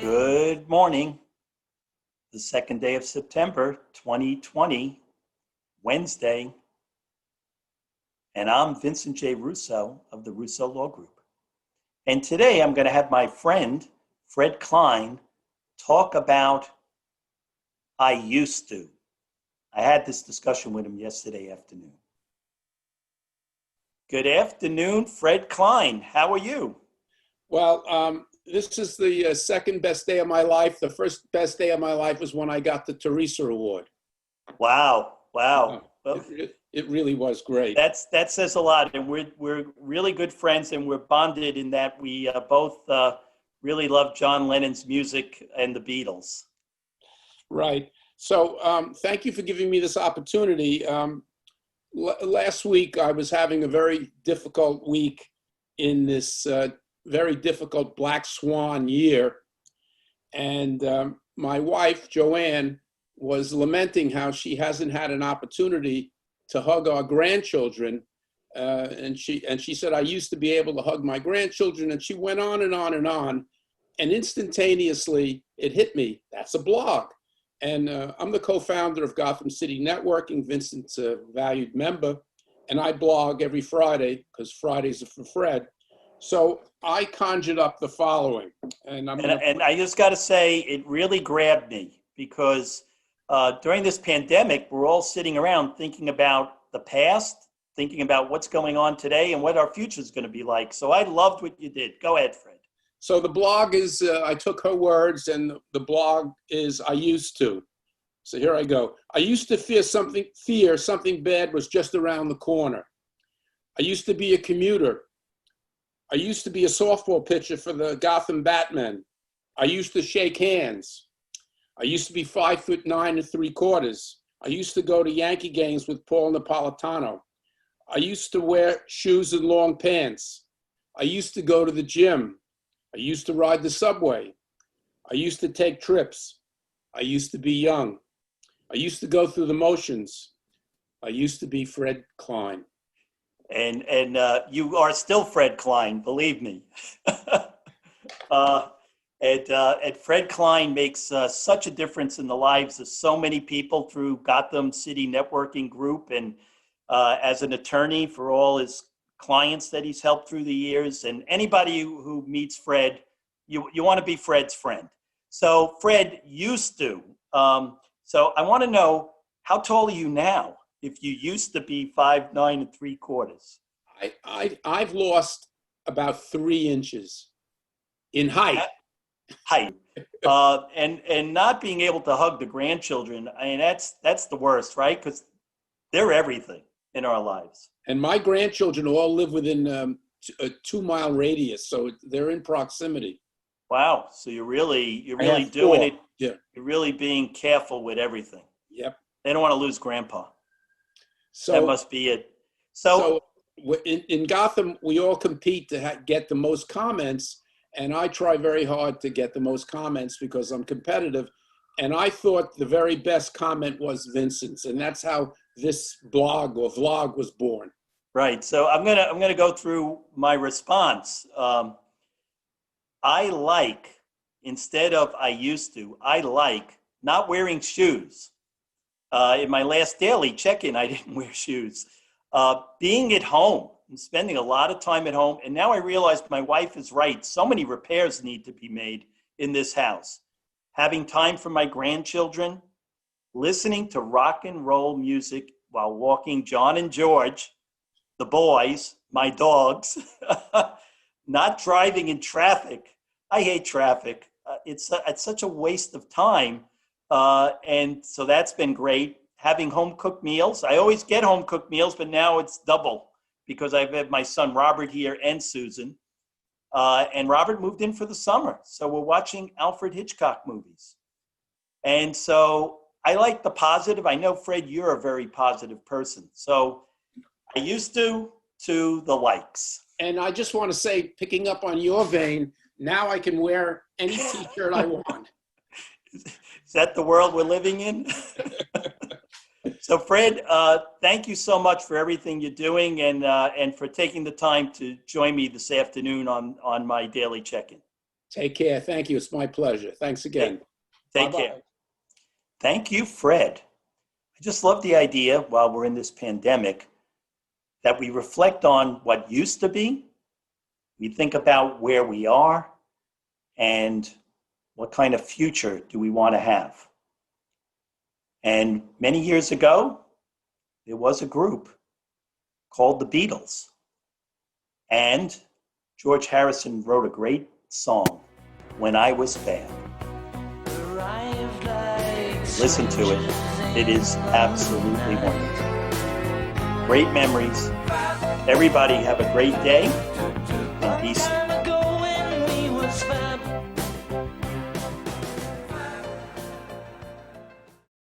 Good morning. The second day of September 2020, Wednesday. And I'm Vincent J. Russo of the Russo Law Group. And today I'm going to have my friend, Fred Klein, talk about I used to. I had this discussion with him yesterday afternoon. Good afternoon, Fred Klein. How are you? Well, this is the second best day of my life. The first best day of my life was when I got the Teresa Award. Wow. Well, it really was great. That says a lot, and we're really good friends, and we're bonded in that we both really love John Lennon's music and the Beatles. Right. So thank you for giving me this opportunity. Last week, I was having a very difficult week in this very difficult black swan year. And my wife, Joanne, was lamenting how she hasn't had an opportunity to hug our grandchildren. And she said, I used to be able to hug my grandchildren. And she went on and on and on. And instantaneously, it hit me. That's a blog. And I'm the co-founder of Gotham City Networking. Vincent's a valued member. And I blog every Friday because Fridays are for Fred. So I conjured up the following. And I just got to say, it really grabbed me because during this pandemic, we're all sitting around thinking about the past, thinking about what's going on today and what our future is going to be like. So I loved what you did. Go ahead, Fred. So the blog is, I took her words, and the blog is, I used to. So here I go. I used to fear something bad was just around the corner. I used to be a commuter. I used to be a softball pitcher for the Gotham Batmen. I used to shake hands. I used to be 5'9" and 3/4. I used to go to Yankee games with Paul Napolitano. I used to wear shoes and long pants. I used to go to the gym. I used to ride the subway. I used to take trips. I used to be young. I used to go through the motions. I used to be Fred Klein. And you are still Fred Klein, believe me. And Fred Klein makes such a difference in the lives of so many people through Gotham City Networking Group, and as an attorney for all his clients that he's helped through the years. And anybody who meets Fred, you want to be Fred's friend. So Fred used to. So I want to know, how tall are you now? If you used to be 5'9" and 3/4. I've lost about 3 inches in height. And not being able to hug the grandchildren, I mean, that's the worst, right? Because they're everything in our lives. And my grandchildren all live within a 2-mile radius, so they're in proximity. Wow! So you're really doing 4. it. Yeah. You're really being careful with everything. Yep. They don't want to lose Grandpa. So that must be it. So in Gotham, we all compete to get the most comments, and I try very hard to get the most comments because I'm competitive. And I thought the very best comment was Vincent's, and that's how this blog or vlog was born. Right. So I'm gonna go through my response. I like, instead of I used to, I like not wearing shoes. In my last daily check-in, I didn't wear shoes. Being at home and spending a lot of time at home. And now I realize my wife is right. So many repairs need to be made in this house. Having time for my grandchildren, listening to rock and roll music while walking John and George, the boys, my dogs, not driving in traffic. I hate traffic. It's such a waste of time. And so that's been great. Having home cooked meals. I always get home cooked meals, but now it's double because I've had my son Robert here and Susan. And Robert moved in for the summer. So we're watching Alfred Hitchcock movies. And so I like the positive. I know, Fred, you're a very positive person. So I used to the likes. And I just want to say, picking up on your vein, now I can wear any t-shirt I want. Is that the world we're living in? So Fred, thank you so much for everything you're doing and for taking the time to join me this afternoon on my daily check-in. Take care. Thank you. It's my pleasure. Thanks again. Take Bye-bye. care. Thank you, Fred. I just love the idea while we're in this pandemic that we reflect on what used to be. We think about where we are and what kind of future do we want to have. And many years ago, there was a group called the Beatles. And George Harrison wrote a great song, When I Was Bad. Listen to it. It is absolutely wonderful. Great memories. Everybody have a great day and be safe.